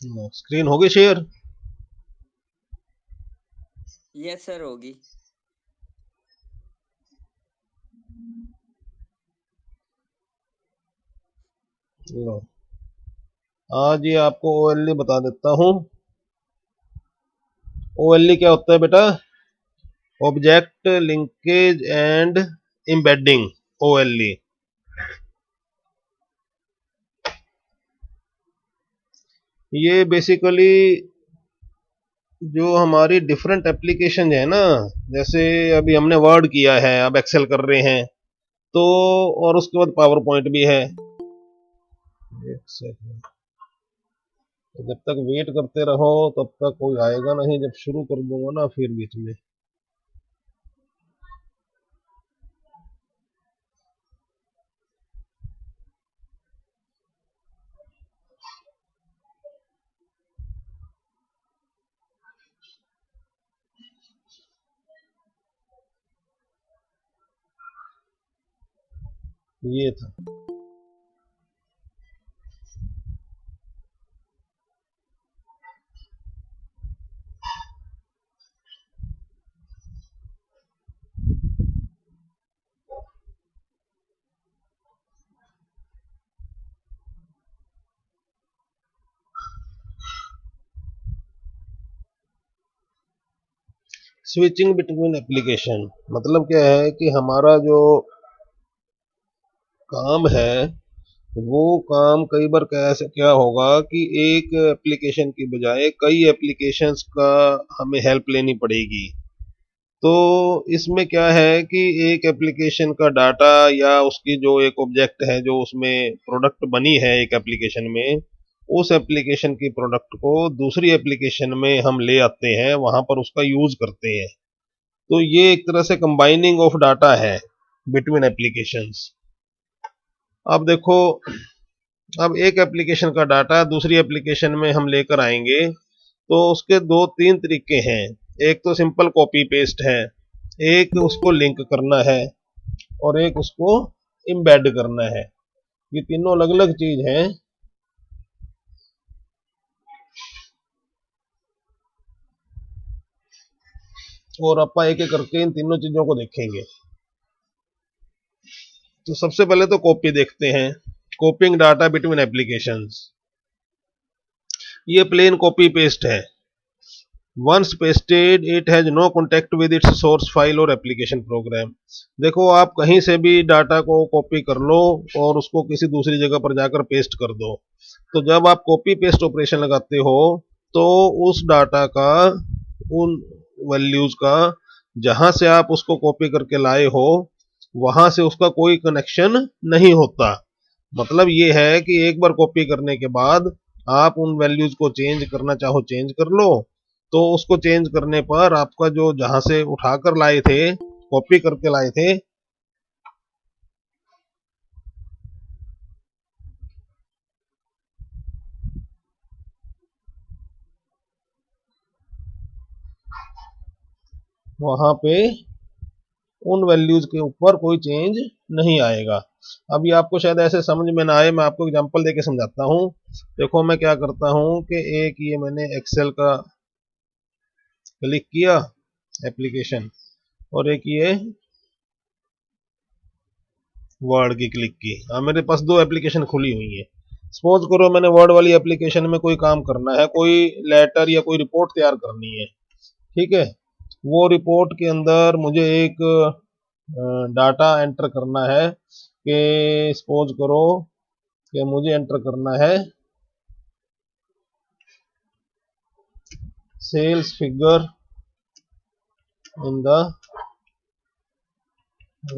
Screen होगी share? Yes sir होगी। लो, आज ये आपको ओएलई बता देता हूँ। ओएलई क्या होता है बेटा? Object linkage and embedding, OLE. ये बेसिकली जो हमारी डिफरेंट एप्लीकेशन है ना, जैसे अभी हमने वर्ड किया है, अब एक्सेल कर रहे हैं तो, और उसके बाद पावर पॉइंट भी है। एक सेकंड, तो जब तक वेट करते रहो तब तक कोई आएगा नहीं, जब शुरू कर दूंगा ना फिर बीच में। ये था। स्विचिंग बिटवीन एप्लीकेशन मतलब क्या है कि हमारा जो काम है वो काम कई बार कैसे क्या होगा कि एक एप्लीकेशन की बजाय कई एप्लीकेशंस का हमें हेल्प लेनी पड़ेगी। तो इसमें क्या है कि एक एप्लीकेशन का डाटा या उसकी जो एक ऑब्जेक्ट है जो उसमें प्रोडक्ट बनी है एक एप्लीकेशन में, उस एप्लीकेशन की प्रोडक्ट को दूसरी एप्लीकेशन में हम ले आते हैं, वहां पर उसका यूज करते हैं। तो ये एक तरह से कंबाइनिंग ऑफ डाटा है बिटवीन एप्लीकेशंस। अब देखो, अब एक एप्लीकेशन का डाटा दूसरी एप्लीकेशन में हम लेकर आएंगे तो उसके दो तीन तरीके हैं। एक तो सिंपल कॉपी पेस्ट है, एक उसको लिंक करना है, और एक उसको इम्बेड करना है। ये तीनों अलग अलग चीज हैं। और अपा एक एक करके इन तीनों चीजों को देखेंगे। तो सबसे पहले तो कॉपी देखते हैं, कॉपिंग डाटा बिटवीन एप्लीकेशंस। ये प्लेन कॉपी पेस्ट है। Once pasted it has no contact with its source file और एप्लीकेशन प्रोग्राम। देखो, आप कहीं से भी डाटा को कॉपी कर लो और उसको किसी दूसरी जगह पर जाकर पेस्ट कर दो, तो जब आप कॉपी पेस्ट ऑपरेशन लगाते हो तो उस डाटा का, उन वैल्यूज का, जहां से आप उसको कॉपी करके लाए हो वहां से उसका कोई कनेक्शन नहीं होता। मतलब ये है कि एक बार कॉपी करने के बाद आप उन वैल्यूज को चेंज करना चाहो चेंज कर लो, तो उसको चेंज करने पर आपका जो जहां से उठाकर लाए थे, कॉपी करके लाए थे, वहां पे उन वैल्यूज के ऊपर कोई चेंज नहीं आएगा। अब ये आपको शायद ऐसे समझ में ना आए, मैं आपको एग्जांपल देके समझाता हूँ। देखो मैं क्या करता हूँ कि एक ये मैंने एक्सेल का क्लिक किया एप्लीकेशन, और एक ये वर्ड की क्लिक की। अब मेरे पास दो एप्लीकेशन खुली हुई है। सपोज करो मैंने वर्ड वाली एप्लीकेशन में कोई काम करना है, कोई लेटर या कोई रिपोर्ट तैयार करनी है। ठीक है, वो रिपोर्ट के अंदर मुझे एक डाटा एंटर करना है कि सपोज करो कि मुझे एंटर करना है sales figure in the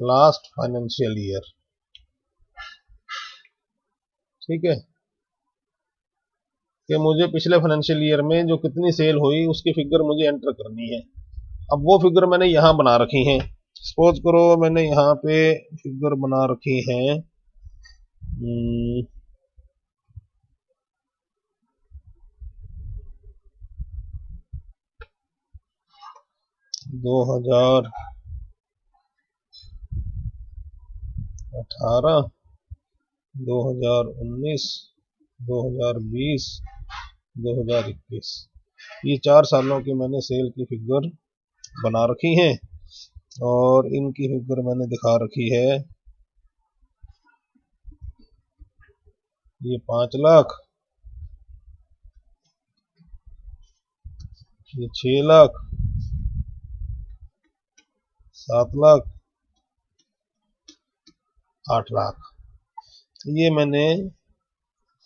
last financial year. ठीक है, कि मुझे पिछले फाइनेंशियल ईयर में जो कितनी सेल हुई उसकी फिगर मुझे एंटर करनी है। अब वो फिगर मैंने यहां बना रखी है। सपोज करो मैंने यहाँ पे फिगर बना रखी है 2018, 2019, 2020, 2021, ये 4 सालों की मैंने सेल की फिगर बना रखी हैं और इनकी फिगर मैंने दिखा रखी है। ये 5 लाख, ये 6 लाख, 7 लाख, 8 लाख, ये मैंने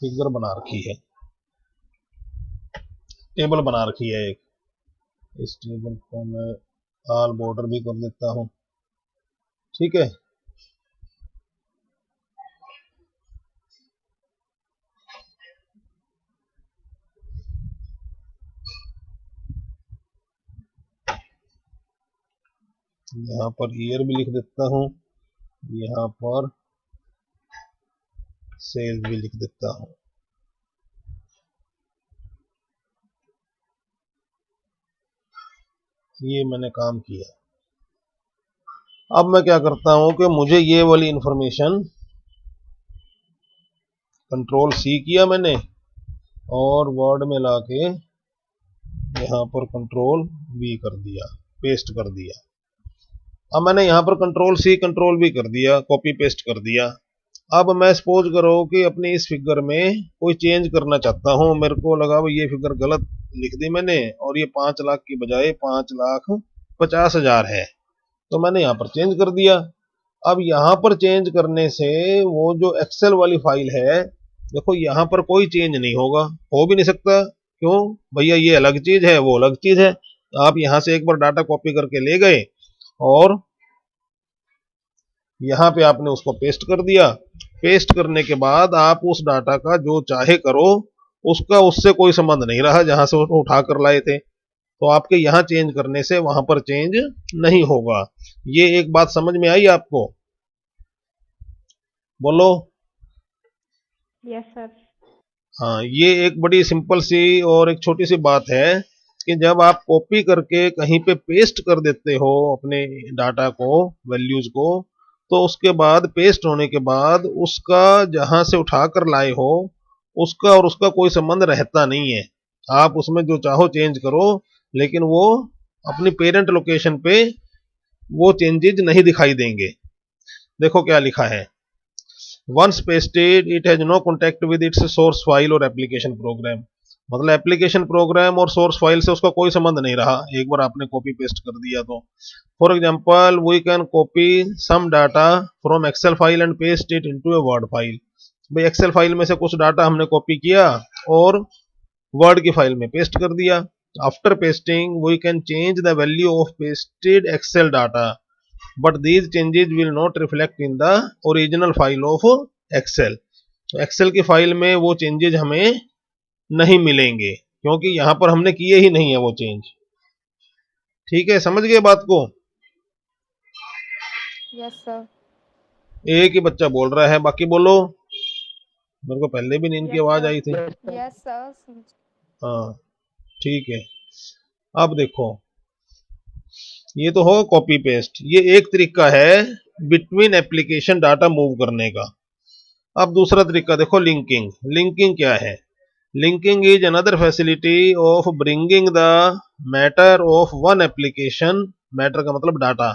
फिगर बना रखी है, टेबल बना रखी है एक। इस टेबल को मैं ऑल बॉर्डर भी कर देता हूं, ठीक है। यहाँ पर ईयर भी लिख देता हूं, यहाँ पर सेल्स भी लिख देता हूं। ये मैंने काम किया। अब मैं क्या करता हूं कि मुझे ये वाली इंफॉर्मेशन कंट्रोल सी किया मैंने और वर्ड में लाके यहाँ पर कंट्रोल वी कर दिया, पेस्ट कर दिया। अब मैंने यहाँ पर कंट्रोल सी कंट्रोल वी कर दिया, कॉपी पेस्ट कर दिया। अब मैं सपोज करो कि अपनी इस फिगर में कोई चेंज करना चाहता हूँ, मेरे को लगा भाई ये फिगर गलत लिख दी मैंने और ये 5 लाख की बजाय 5,50,000 है, तो मैंने यहाँ पर चेंज कर दिया। अब यहाँ पर चेंज करने से वो जो एक्सेल वाली फाइल है, देखो यहाँ पर कोई चेंज नहीं होगा, हो भी नहीं सकता। क्यों भैया, ये अलग चीज है, वो अलग चीज है। आप यहाँ से एक बार डाटा कॉपी करके ले गए और यहाँ पे आपने उसको पेस्ट कर दिया। पेस्ट करने के बाद आप उस डाटा का जो चाहे करो, उसका उससे कोई संबंध नहीं रहा जहां से उसको उठा कर लाए थे। तो आपके यहाँ चेंज करने से वहां पर चेंज नहीं होगा। ये एक बात समझ में आई आपको? बोलो। Yes sir. हाँ, ये एक बड़ी सिंपल सी और एक छोटी सी बात है कि जब आप कॉपी करके कहीं पे पेस्ट कर देते हो अपने डाटा को, वैल्यूज को, तो उसके बाद पेस्ट होने के बाद उसका जहां से उठा कर लाए हो, उसका और उसका कोई संबंध रहता नहीं है। आप उसमें जो चाहो चेंज करो, लेकिन वो अपनी पेरेंट लोकेशन पे वो चेंजेज नहीं दिखाई देंगे। देखो क्या लिखा है, once pasted it has no contact with its source file और एप्लीकेशन प्रोग्राम। मतलब एप्लीकेशन प्रोग्राम और सोर्स फाइल से उसका कोई संबंध नहीं रहा एक बार आपने कॉपी पेस्ट कर दिया तो। For example we can copy some data from Excel file and paste it into a Word file. भाई एक्सेल फाइल में से कुछ डाटा हमने कॉपी किया और वर्ड की फाइल में पेस्ट कर दिया। After pasting we can change the value of pasted Excel data, but these changes will not reflect in the original file of excel। Excel की फाइल में वो चेंजेज हमें नहीं मिलेंगे क्योंकि यहां पर हमने किए ही नहीं है वो चेंज। ठीक है, समझ गए बात को? Yes sir. एक ही बच्चा बोल रहा है, बाकी बोलो। मेरे को पहले भी नींद की आवाज आई थी। Yes sir. हाँ, ठीक है। अब देखो, ये तो होगा कॉपी पेस्ट। ये एक तरीका है बिटवीन एप्लीकेशन डाटा मूव करने का। अब दूसरा तरीका देखो, लिंकिंग। लिंकिंग क्या है? Linking is another facility of bringing the matter of one application, matter का मतलब data,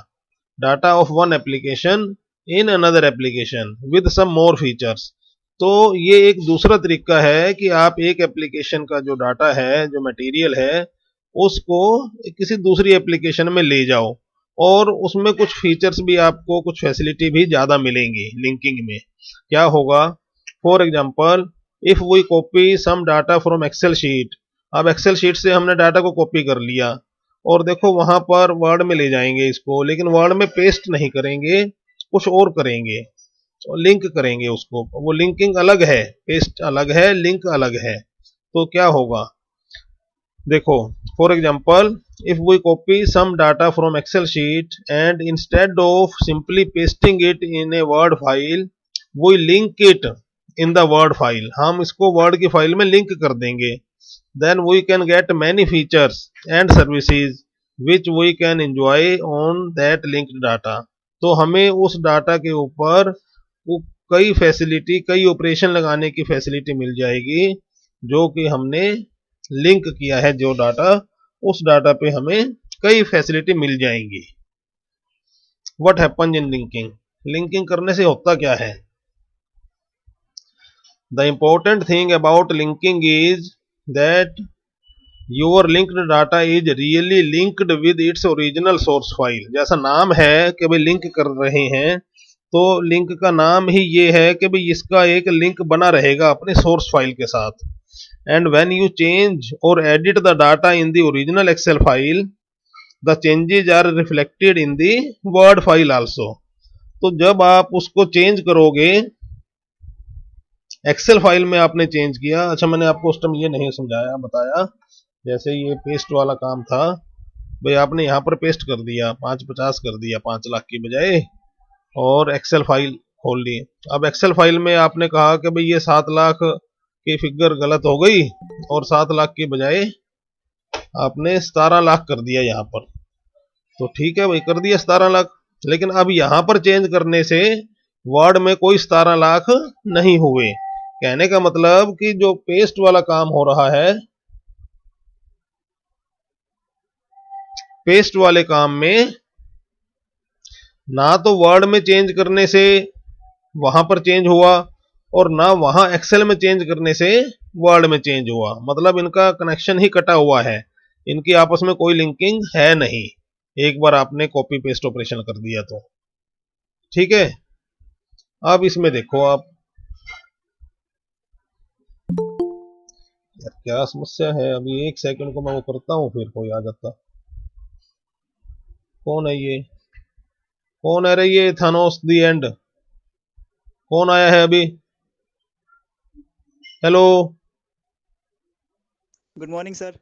data of one application in another application with some more features. तो ये एक दूसरा तरीका है कि आप एक एप्लीकेशन का जो डाटा है, जो मटेरियल है, उसको किसी दूसरी एप्लीकेशन में ले जाओ और उसमें कुछ फीचर्स भी आपको, कुछ फैसिलिटी भी ज़्यादा मिलेंगी लिंकिंग में। क्या होगा? For example if we copy some data from Excel sheet. अब एक्सेल शीट से हमने डाटा को कॉपी कर लिया और देखो वहां पर वर्ड में ले जाएंगे इसको, लेकिन वर्ड में पेस्ट नहीं करेंगे, कुछ और करेंगे, लिंक करेंगे उसको। वो लिंकिंग अलग है, पेस्ट अलग है, लिंक अलग है। तो क्या होगा देखो, for example if we copy some data from excel sheet and instead of simply pasting it in a word file we link it in the word file, हम इसको word की फाइल में लिंक कर देंगे, then we can get many features and services which we can enjoy on that linked data। तो हमें उस data के ऊपर कई फैसिलिटी, कई ऑपरेशन लगाने की फैसिलिटी मिल जाएगी जो कि हमने लिंक किया है जो डाटा, उस डाटा पे हमें कई फैसिलिटी मिल जाएंगी। What happen in linking, linking करने से होता क्या है? The important thing about linking is that your linked data is really linked with its original source file. जैसा नाम है कि भाई लिंक कर रहे हैं, तो लिंक का नाम ही ये है कि भाई इसका एक लिंक बना रहेगा अपने सोर्स फाइल के साथ। एंड व्हेन यू चेंज और edit the data in the original Excel file, the changes are reflected in the Word file also. तो जब आप उसको चेंज करोगे, एक्सेल फाइल में आपने चेंज किया, अच्छा मैंने आपको उस टाइम ये नहीं समझाया बताया, जैसे ये पेस्ट वाला काम था, भाई आपने यहाँ पर पेस्ट कर दिया 550 कर दिया 5 लाख की बजाय, और एक्सेल फाइल खोल ली। अब एक्सेल फाइल में आपने कहा कि भाई ये 7 लाख की फिगर गलत हो गई और 7 लाख की बजाय आपने 17 लाख कर दिया यहाँ पर, तो ठीक है भाई कर दिया 17 लाख, लेकिन अब यहाँ पर चेंज करने से वर्ड में कोई 17 लाख नहीं हुए। कहने का मतलब कि जो पेस्ट वाला काम हो रहा है, पेस्ट वाले काम में ना तो वर्ड में चेंज करने से वहां पर चेंज हुआ, और ना वहां एक्सेल में चेंज करने से वर्ड में चेंज हुआ। मतलब इनका कनेक्शन ही कटा हुआ है, इनकी आपस में कोई लिंकिंग है नहीं, एक बार आपने कॉपी पेस्ट ऑपरेशन कर दिया तो। ठीक है, अब इसमें देखो आप, यार क्या समस्या है, अभी 1 सेकंड को मैं वो करता हूं फिर कोई आ जाता। कौन है ये, कौन है रे ये थानोस दी एंड, कौन आया है अभी? हेलो। Good morning sir.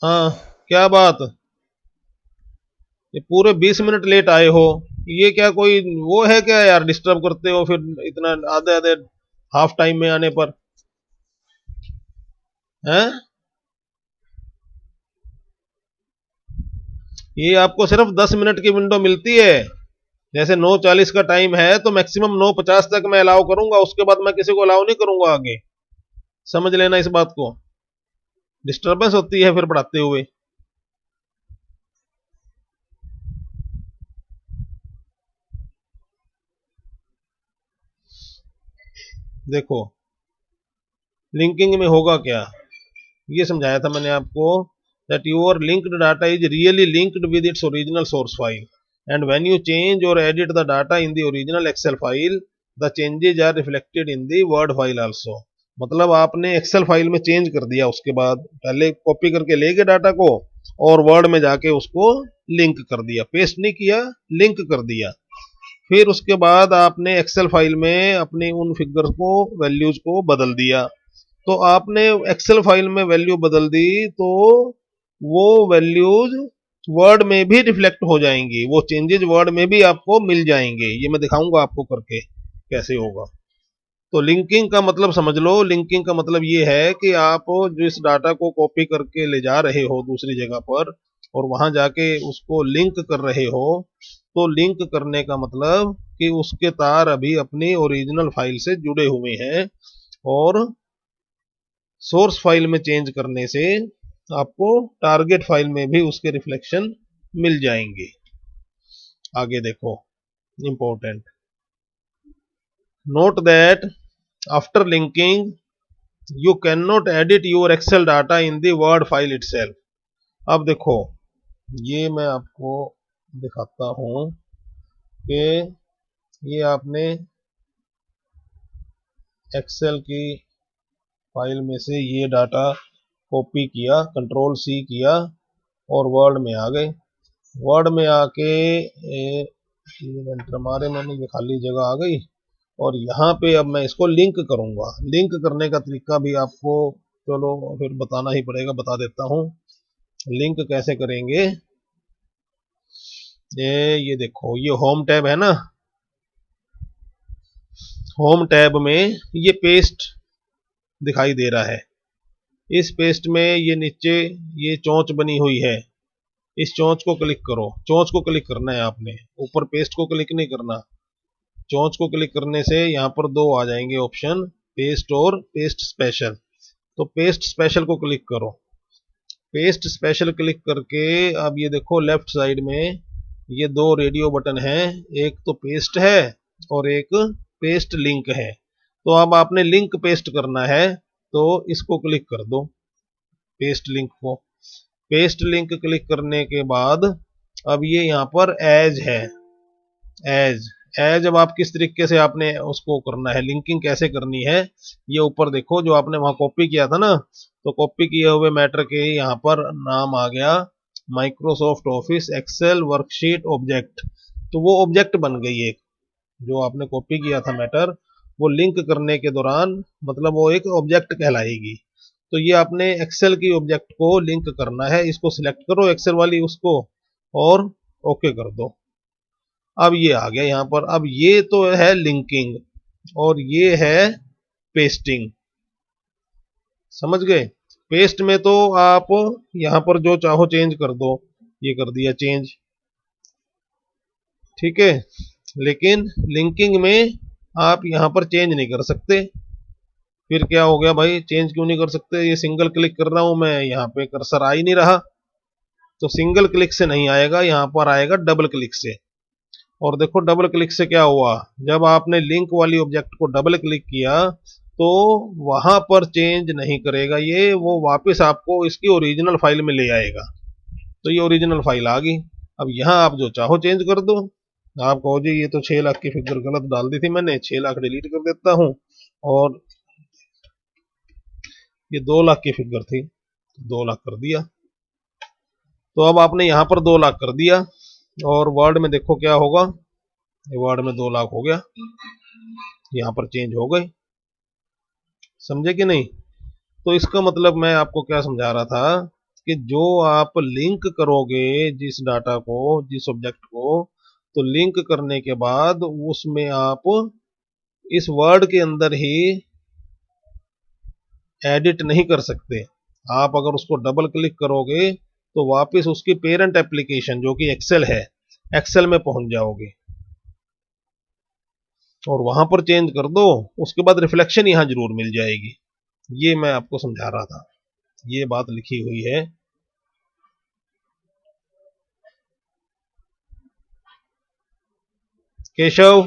हाँ, क्या बात, ये पूरे 20 मिनट लेट आए हो, ये क्या कोई वो है क्या यार, डिस्टर्ब करते हो फिर इतना आधे आधे हाफ टाइम में आने पर, हैं? ये आपको सिर्फ 10 मिनट की विंडो मिलती है, जैसे 9:40 का टाइम है तो मैक्सिमम 9:50 तक मैं अलाउ करूंगा, उसके बाद मैं किसी को अलाउ नहीं करूंगा आगे, समझ लेना इस बात को, डिस्टर्बेंस होती है फिर पढ़ाते हुए। देखो लिंकिंग में होगा क्या, ये समझाया था मैंने आपको, that your linked data is really linked with its original source file, and when you change or edit the data in the original excel file, the changes are reflected in the word file also। मतलब आपने Excel file में change कर दिया, उसके बाद पहले copy करके ले गए डाटा को और वर्ड में जाके उसको लिंक कर दिया, पेस्ट नहीं किया, लिंक कर दिया। फिर उसके बाद आपने एक्सेल फाइल में अपनी उन फिगर को, वैल्यूज को बदल दिया, तो आपने एक्सेल फाइल में वैल्यू बदल दी तो वो वैल्यूज वर्ड में भी रिफ्लेक्ट हो जाएंगी, वो चेंजेस वर्ड में भी आपको मिल जाएंगे, ये मैं दिखाऊंगा आपको करके कैसे होगा। तो लिंकिंग का मतलब समझ लो, लिंकिंग का मतलब ये है कि आप जिस डाटा को कॉपी करके ले जा रहे हो दूसरी जगह पर और वहां जाके उसको लिंक कर रहे हो, तो लिंक करने का मतलब कि उसके तार अभी अपनी ओरिजिनल फाइल से जुड़े हुए हैं, और सोर्स फाइल में चेंज करने से आपको टारगेट फाइल में भी उसके रिफ्लेक्शन मिल जाएंगे। आगे देखो, important note that after linking you can not edit your Excel data in the Word file itself. अब देखो ये मैं आपको दिखाता हूं कि ये आपने एक्सेल की फाइल में से ये डाटा कॉपी किया, कंट्रोल सी किया और वर्ड में आ गए, वर्ड में आके एंटर मारे मैंने, ये खाली जगह आ गई, और यहाँ पे अब मैं इसको लिंक करूंगा। लिंक करने का तरीका भी आपको चलो फिर बताना ही पड़ेगा, बता देता हूँ लिंक कैसे करेंगे। ये देखो ये होम टैब है ना, होम टैब में ये पेस्ट दिखाई दे रहा है, इस पेस्ट में ये नीचे ये चोंच बनी हुई है, इस चोंच को क्लिक करो, चोंच को क्लिक करना है आपने, ऊपर पेस्ट को क्लिक नहीं करना, चोंच को क्लिक करने से यहाँ पर दो आ जाएंगे ऑप्शन, पेस्ट और पेस्ट स्पेशल। तो पेस्ट स्पेशल को क्लिक करो, पेस्ट स्पेशल क्लिक करके अब ये देखो लेफ्ट साइड में ये दो रेडियो बटन है, एक तो पेस्ट है और एक पेस्ट लिंक है। तो अब आपने लिंक पेस्ट करना है तो इसको क्लिक कर दो, पेस्ट लिंक को। पेस्ट लिंक क्लिक करने के बाद अब ये यहाँ पर एज है, एज एज अब आप किस तरीके से आपने उसको करना है, लिंकिंग कैसे करनी है, ये ऊपर देखो जो आपने वहां कॉपी किया था ना, तो कॉपी किए हुए मैटर के यहाँ पर नाम आ गया Microsoft Office Excel worksheet object. तो वो ऑब्जेक्ट बन गई एक, जो आपने कॉपी किया था मैटर, वो लिंक करने के दौरान मतलब वो एक ऑब्जेक्ट कहलाएगी। तो ये आपने एक्सेल की ऑब्जेक्ट को लिंक करना है, इसको सिलेक्ट करो एक्सेल वाली उसको और ओके कर दो। अब ये आ गया यहाँ पर। अब ये तो है लिंकिंग और ये है पेस्टिंग, समझ गए। पेस्ट में तो आप यहाँ पर जो चाहो चेंज कर दो, ये कर दिया चेंज, ठीक है। लेकिन लिंकिंग में आप यहाँ पर चेंज नहीं कर सकते। फिर क्या हो गया भाई, चेंज क्यों नहीं कर सकते, ये सिंगल क्लिक कर रहा हूं मैं, यहाँ पे कर्सर आ ही नहीं रहा। तो सिंगल क्लिक से नहीं आएगा, यहाँ पर आएगा डबल क्लिक से। और देखो डबल क्लिक से क्या हुआ, जब आपने लिंक वाली ऑब्जेक्ट को डबल क्लिक किया तो वहां पर चेंज नहीं करेगा ये, वो वापस आपको इसकी ओरिजिनल फाइल में ले आएगा। तो ये ओरिजिनल फाइल आ गई। अब यहाँ आप जो चाहो चेंज कर दो। आप कहो जी ये तो 6 लाख की फिगर गलत डाल दी थी मैंने, 6 लाख डिलीट कर देता हूं, और ये 2 लाख की फिगर थी, 2 लाख कर दिया। तो अब आपने यहाँ पर 2 लाख कर दिया और वर्ड में देखो क्या होगा, ये वर्ड में 2 लाख हो गया, यहाँ पर चेंज हो गए, समझे कि नहीं। तो इसका मतलब मैं आपको क्या समझा रहा था कि जो आप लिंक करोगे जिस डाटा को, जिस ऑब्जेक्ट को, तो लिंक करने के बाद उसमें आप इस वर्ड के अंदर ही एडिट नहीं कर सकते। आप अगर उसको डबल क्लिक करोगे तो वापस उसकी पेरेंट एप्लीकेशन जो कि एक्सेल है, एक्सेल में पहुंच जाओगे और वहां पर चेंज कर दो, उसके बाद रिफ्लेक्शन यहां जरूर मिल जाएगी। ये मैं आपको समझा रहा था, ये बात लिखी हुई है। केशव,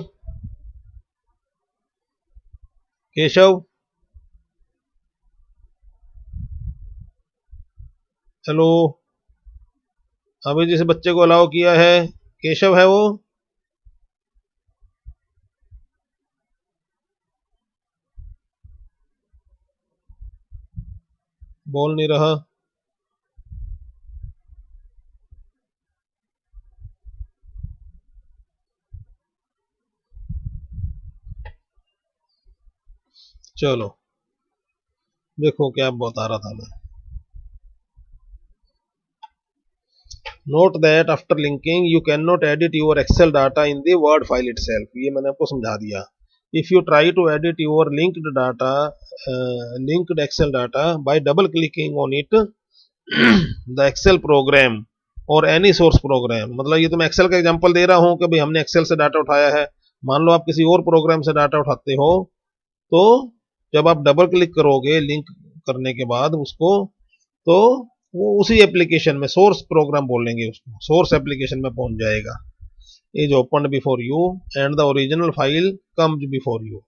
केशव, हेलो, अभी जिस बच्चे को अलाउ किया है केशव है वो, बोल नहीं रहा। चलो देखो क्या बता रहा था मैं। Note that after linking you can not edit your Excel data in the Word file itself, ये मैंने आपको समझा दिया। If you try to edit your linked data, linked Excel data by double clicking on it the Excel program और any source program, मतलब ये तो मैं एक्सेल का एग्जांपल दे रहा हूं कि भाई हमने एक्सेल से डाटा उठाया है, मान लो आप किसी और प्रोग्राम से डाटा उठाते हो, तो जब आप डबल क्लिक करोगे लिंक करने के बाद उसको, तो वो उसी एप्लीकेशन में, सोर्स प्रोग्राम बोलेंगे उसको, सोर्स एप्लीकेशन में पहुंच जाएगा। Is open before you and the original file comes before you,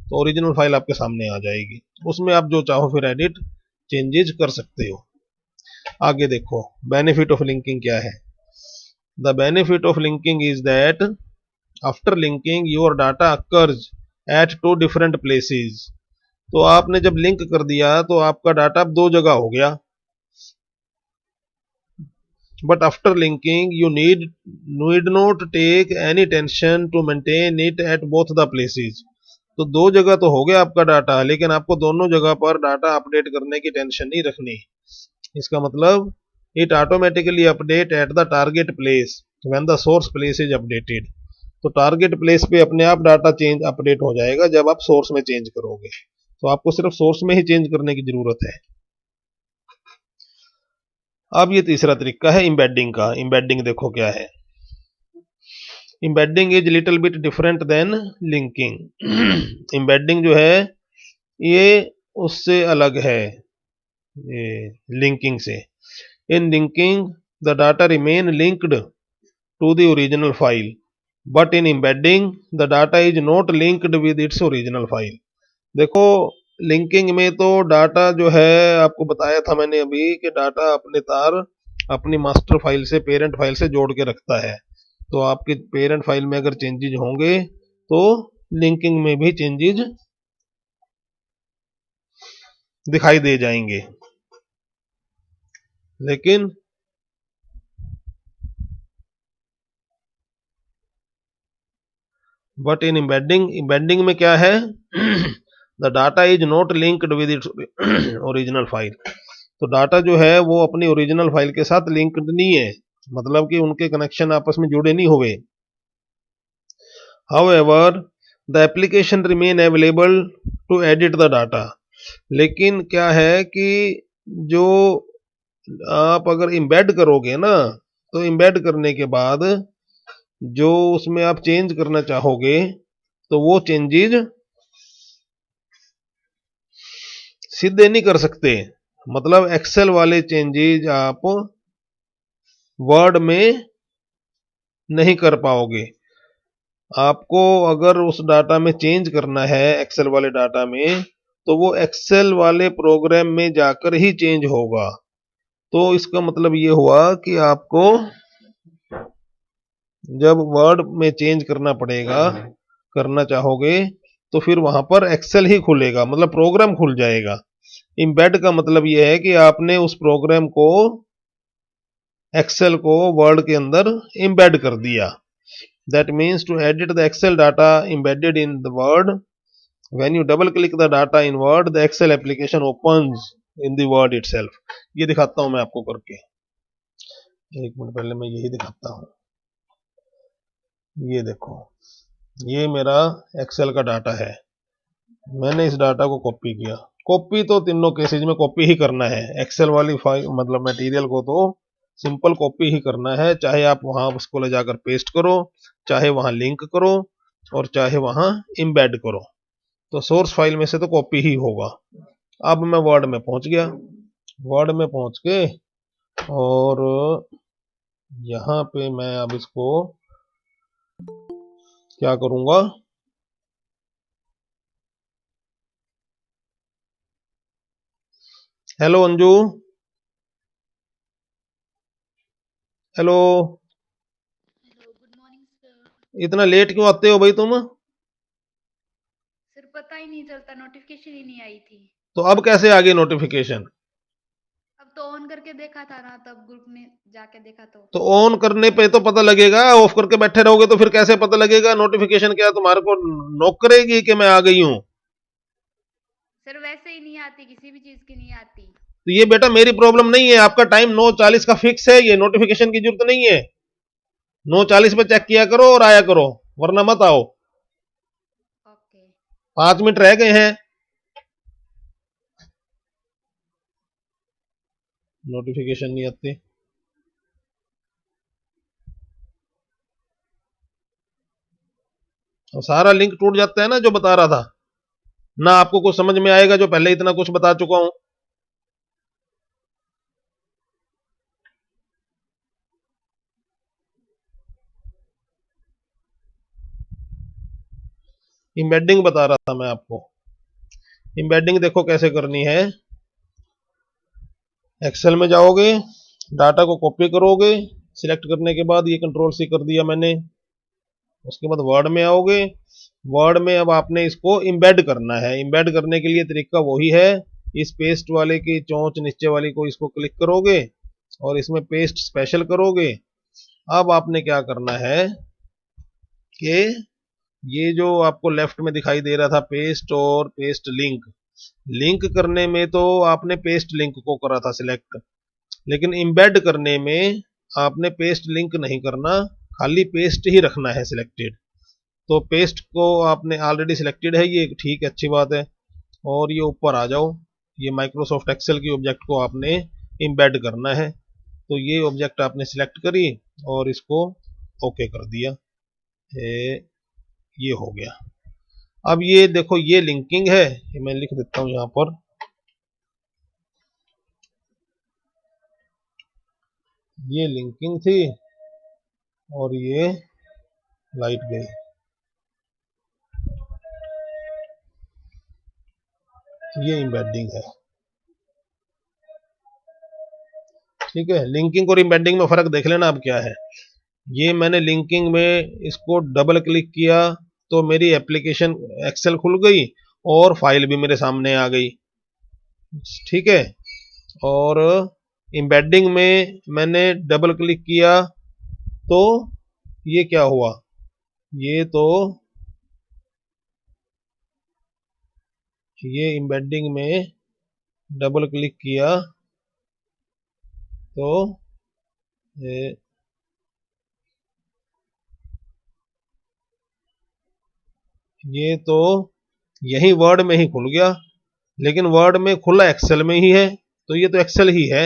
तो ओरिजिनल फाइल आपके सामने आ जाएगी, उसमें आप जो चाहो फिर एडिट चेंजेस कर सकते हो। आगे देखो बेनिफिट ऑफ लिंकिंग क्या है। The benefit of linking is that after linking your data occurs at 2 different places. तो आपने जब लिंक कर दिया तो आपका डाटा अब 2 जगह हो गया, but after linking you need not take any tension to maintain it at both the places। तो 2 जगह तो हो गया आपका डाटा, लेकिन आपको दोनों जगह पर डाटा अपडेट करने की टेंशन नहीं रखनी। इसका मतलब it automatically update at the target place when the source place is updated. तो टारगेट प्लेस पे अपने आप डाटा चेंज अपडेट हो जाएगा जब आप सोर्स में चेंज करोगे, तो आपको सिर्फ सोर्स में ही चेंज करने की जरूरत है। अब ये तीसरा तरीका है एम्बेडिंग का। एम्बेडिंग देखो क्या है, embedding is little bit different than linking. Embedding जो है ये उससे अलग है, ये लिंकिंग से। In linking, the data remain linked to the original file, but in embedding, the data is not linked with its original file. देखो, linking में तो डाटा जो है, आपको बताया था मैंने अभी कि डाटा अपने तार अपनी मास्टर फाइल से, पेरेंट फाइल से जोड़ के रखता है। तो आपके पेरेंट फाइल में अगर चेंजेज होंगे तो लिंकिंग में भी चेंजेज दिखाई दे जाएंगे। लेकिन बट इन एम्बेडिंग में क्या है, the data is not linked with its original file. तो डाटा जो है वो अपनी ओरिजिनल फाइल के साथ लिंक्ड नहीं है, मतलब कि उनके कनेक्शन आपस में जुड़े नहीं हुए। However the application remain available to edit the data. लेकिन क्या है कि जो आप अगर एम्बेड करोगे ना, तो एम्बेड करने के बाद जो उसमें आप चेंज करना चाहोगे तो वो चेंजेज सीधे नहीं कर सकते। मतलब एक्सेल वाले चेंजेज आप वर्ड में नहीं कर पाओगे। आपको अगर उस डाटा में चेंज करना है एक्सेल वाले डाटा में, तो वो एक्सेल वाले प्रोग्राम में जाकर ही चेंज होगा। तो इसका मतलब ये हुआ कि आपको जब वर्ड में चेंज करना पड़ेगा, करना चाहोगे, तो फिर वहां पर एक्सेल ही खुलेगा, मतलब प्रोग्राम खुल जाएगा। इम्बेड का मतलब यह है कि आपने उस प्रोग्राम को, एक्सेल को वर्ड के अंदर इम्बेड कर दिया। That means to edit the Excel data embedded in the word, when you double click the data in word, the excel application opens in the word itself। ये दिखाता हूं मैं आपको करके, एक मिनट पहले मैं यही दिखाता हूं। ये देखो, ये मेरा एक्सेल का डाटा है। मैंने इस डाटा को कॉपी किया। कॉपी तो तीनों केसेज में कॉपी ही करना है। एक्सेल वाली फाइल मतलब मटेरियल को तो सिंपल कॉपी ही करना है, चाहे आप वहां उसको ले जाकर पेस्ट करो, चाहे वहां लिंक करो, और चाहे वहां इम्बेड करो। तो सोर्स फाइल में से तो कॉपी ही होगा। अब मैं वर्ड में पहुंच गया। वर्ड में पहुंच के और यहां पे मैं अब इसको क्या करूंगा, hello Anju, hello. Hello, good morning sir. इतना लेट क्यों आते हो भाई तुम? सर पता ही नहीं चलता, नोटिफिकेशन ही नहीं आई थी। तो अब कैसे आ गई नोटिफिकेशन? अब तो ऑन करके देखा था ना, तब ग्रुप में जाके देखा तो ऑन करने पे तो पता लगेगा, ऑफ करके बैठे रहोगे तो फिर कैसे पता लगेगा? नोटिफिकेशन क्या तुम्हारे को नॉक करेगी कि मैं आ गई हूं? सर वैसे ही नहीं आती, किसी भी चीज की नहीं आती। तो ये बेटा मेरी प्रॉब्लम नहीं है, आपका टाइम 9:40 का फिक्स है, ये नोटिफिकेशन की जरूरत नहीं है। 9:40 पे चेक किया करो और आया करो, वरना मत आओ। ओके। 5 मिनट रह गए हैं, नोटिफिकेशन नहीं आती। और सारा लिंक टूट जाता है ना, जो बता रहा था ना। आपको कुछ समझ में आएगा जो पहले इतना कुछ बता चुका हूं। एम्बेडिंग बता रहा था मैं आपको। एम्बेडिंग देखो कैसे करनी है। एक्सेल में जाओगे, डाटा को कॉपी करोगे, सिलेक्ट करने के बाद ये कंट्रोल सी कर दिया मैंने। उसके बाद वर्ड में आओगे। वर्ड में अब आपने इसको एम्बेड करना है। एम्बेड करने के लिए तरीका वही है, इस पेस्ट वाले की चोंच नीचे वाली को इसको क्लिक करोगे और इसमें पेस्ट स्पेशल करोगे। अब आपने क्या करना है कि ये जो आपको लेफ्ट में दिखाई दे रहा था पेस्ट और पेस्ट लिंक, लिंक करने में तो आपने पेस्ट लिंक को करा था सिलेक्ट, लेकिन एम्बेड करने में आपने पेस्ट लिंक नहीं करना, खाली पेस्ट ही रखना है सिलेक्टेड। तो पेस्ट को आपने ऑलरेडी सिलेक्टेड है, ये ठीक है, अच्छी बात है। और ये ऊपर आ जाओ, ये माइक्रोसॉफ्ट एक्सेल की ऑब्जेक्ट को आपने एम्बेड करना है। तो ये ऑब्जेक्ट आपने सिलेक्ट करी और इसको ओके कर दिया, ये हो गया। अब ये देखो, ये लिंकिंग है, ये मैं लिख देता हूं यहां पर। ये लिंकिंग थी और ये लाइट गई। ये एम्बेडिंग है। ठीक है, लिंकिंग और एम्बेडिंग में फर्क देख लेना अब क्या है। ये मैंने लिंकिंग में इसको डबल क्लिक किया तो मेरी एप्लीकेशन एक्सेल खुल गई और फाइल भी मेरे सामने आ गई। ठीक है, और एम्बेडिंग में मैंने डबल क्लिक किया तो ये क्या हुआ, ये एम्बेडिंग में डबल क्लिक किया तो ये तो यही वर्ड में ही खुल गया, लेकिन वर्ड में खुला एक्सेल में ही है, तो ये तो एक्सेल ही है।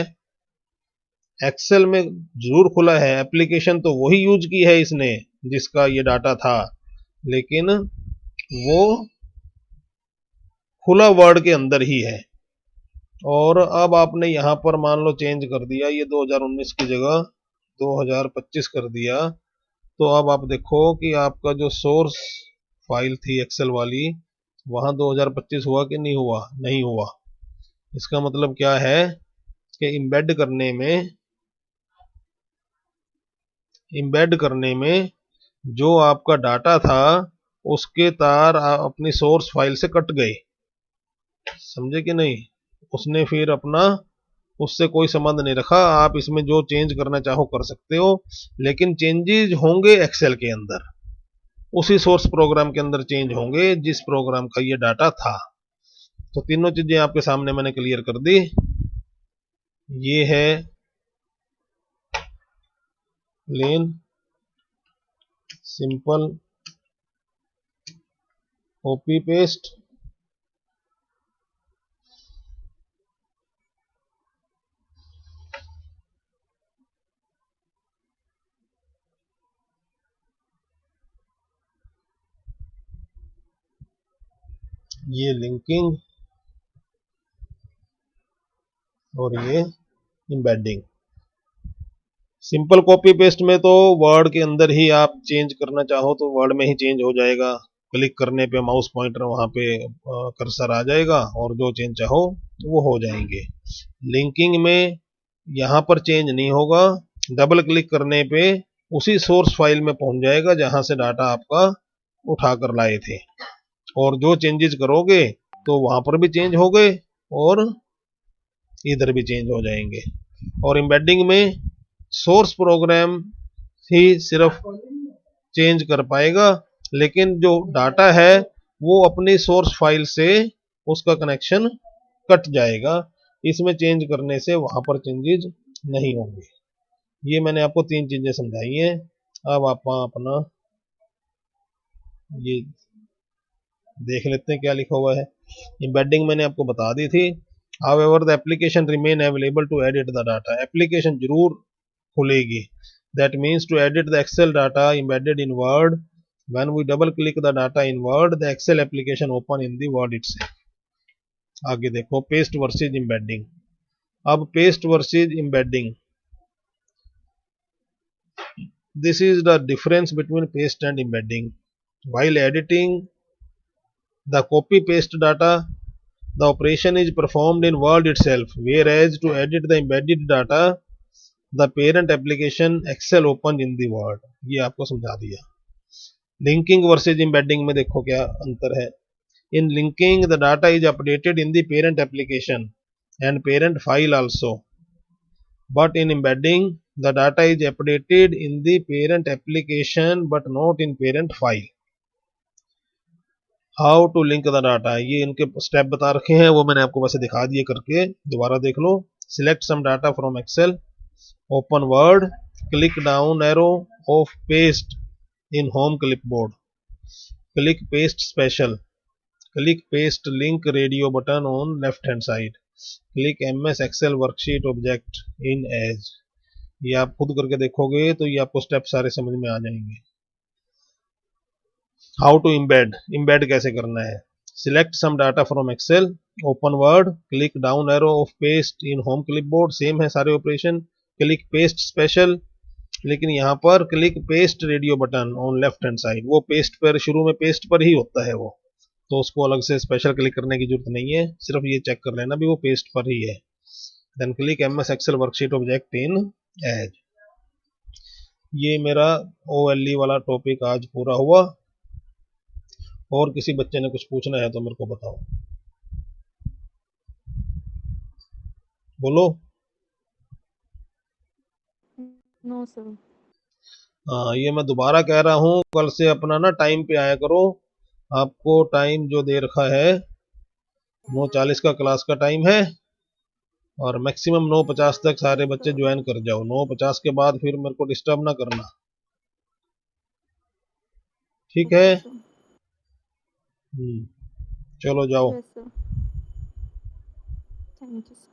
एक्सेल में जरूर खुला है, एप्लीकेशन तो वही यूज की है इसने जिसका ये डाटा था, लेकिन वो खुला वर्ड के अंदर ही है। और अब आपने यहां पर मान लो चेंज कर दिया, ये 2019 की जगह 2025 कर दिया, तो अब आप देखो कि आपका जो सोर्स फाइल थी एक्सेल वाली, वहां 2025 हुआ कि नहीं हुआ? नहीं हुआ। इसका मतलब क्या है कि इम्बेड करने में जो आपका डाटा था उसके तार अपनी सोर्स फाइल से कट गए। समझे कि नहीं? उसने फिर अपना उससे कोई संबंध नहीं रखा। आप इसमें जो चेंज करना चाहो कर सकते हो, लेकिन चेंजेस होंगे एक्सेल के अंदर, उसी सोर्स प्रोग्राम के अंदर चेंज होंगे जिस प्रोग्राम का ये डाटा था। तो तीनों चीजें आपके सामने मैंने क्लियर कर दी। ये है प्लेन सिंपल कॉपी पेस्ट, ये लिंकिंग और ये एम्बेडिंग। सिंपल कॉपी पेस्ट में तो वर्ड के अंदर ही आप चेंज करना चाहो तो वर्ड में ही चेंज हो जाएगा, क्लिक करने पे माउस पॉइंटर वहां पे कर्सर आ जाएगा और जो चेंज चाहो वो हो जाएंगे। लिंकिंग में यहां पर चेंज नहीं होगा, डबल क्लिक करने पे उसी सोर्स फाइल में पहुंच जाएगा जहां से डाटा आपका उठा कर लाए थे, और जो चेंजेस करोगे तो वहां पर भी चेंज हो गए और इधर भी चेंज हो जाएंगे। और एम्बेडिंग में सोर्स प्रोग्राम ही सिर्फ चेंज कर पाएगा, लेकिन जो डाटा है वो अपनी सोर्स फाइल से उसका कनेक्शन कट जाएगा। इसमें चेंज करने से वहां पर चेंजेस नहीं होंगे। ये मैंने आपको तीन चीजें समझाई हैं। अब आप अपना ये देख लेते हैं क्या लिखा हुआ है। एम्बेडिंग मैंने आपको बता दी थी। However, the application remain available to edit the data. Application जरूर खुलेगी। That means to edit the Excel data embedded in Word. When we double click the data in Word, the Excel application open in the Word itself. आगे देखो paste versus embedding. अब paste versus embedding, this is the difference between paste and embedding. While editing the copy paste data, the operation is performed in Word itself, whereas to edit the embedded data, the parent application Excel open in the Word. ये आपको समझा दिया। Linking versus embedding में देखो क्या अंतर है। In linking, the data is updated in the parent application and parent file also, but in embedding, the data is updated in the parent application but not in parent file. How to link the data, ये इनके step बता रखे हैं, वो मैंने आपको वैसे दिखा दिए करके, दोबारा देख लो। Select some data from Excel, open Word, click down arrow of paste in home clipboard, click paste special, click paste link radio button on left hand side, click MS Excel worksheet object in as. ये आप खुद करके देखोगे तो ये आपको step सारे समझ में आ जाएंगे। हाउ टू इम्बेड कैसे करना है। Select some data from Excel, open Word, click down arrow of paste in home clipboard, same है सारे ऑपरेशन। क्लिक पेस्ट स्पेशल, लेकिन यहाँ पर click paste radio button on left hand side, वो paste पर शुरू में पेस्ट पर ही होता है वो, तो उसको अलग से स्पेशल क्लिक करने की जरूरत नहीं है, सिर्फ ये चेक कर लेना भी वो पेस्ट पर ही है। Then click MS Excel worksheet object in as. ये मेरा OLE वाला टॉपिक आज पूरा हुआ। और किसी बच्चे ने कुछ पूछना है तो मेरे को बताओ, बोलो। No sir. हाँ, ये मैं दोबारा कह रहा हूँ, कल से अपना ना टाइम पे आया करो। आपको टाइम जो दे रखा है 9:40 का क्लास का टाइम है, और मैक्सिमम 9:50 तक सारे बच्चे ज्वाइन कर जाओ। 9:50 के बाद फिर मेरे को डिस्टर्ब ना करना, ठीक है? Okay sir. चलो जाओ। Yes sir. Thank you sir.